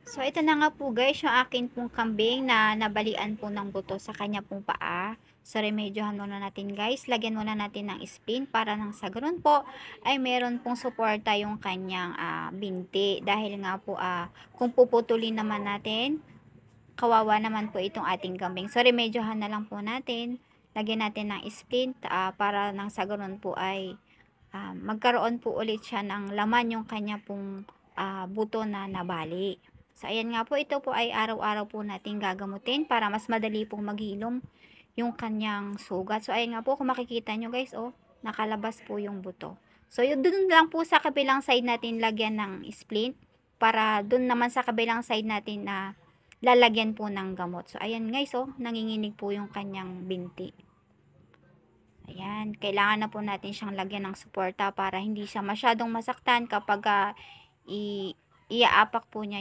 So, ito na nga po guys, yung akin pong kambing na nabalian po ng buto sa kanya pong paa. So, remedyohan muna natin guys. Lagyan muna natin ng splint para nang sa ganun po ay meron pong suporta yung kanyang binti. Dahil nga po kung puputulin naman natin, kawawa naman po itong ating kambing. So, remedyohan na lang po natin. Lagyan natin ng splint para nang sa ganun po ay magkaroon po ulit siya ng laman yung kanya pong buto na nabali. So, ayan nga po, ito po ay araw-araw po natin gagamutin para mas madali pong maghilom yung kanyang sugat. So, ayan nga po, kung makikita nyo guys, oh, nakalabas po yung buto. So, yun dun lang po sa kabilang side natin lagyan ng splint para dun naman sa kabilang side natin na lalagyan po ng gamot. So, ayan guys, oh, nanginginig po yung kanyang binti. Ayan, kailangan na po natin siyang lagyan ng suporta para hindi siya masyadong masaktan kapag i-aapak po niya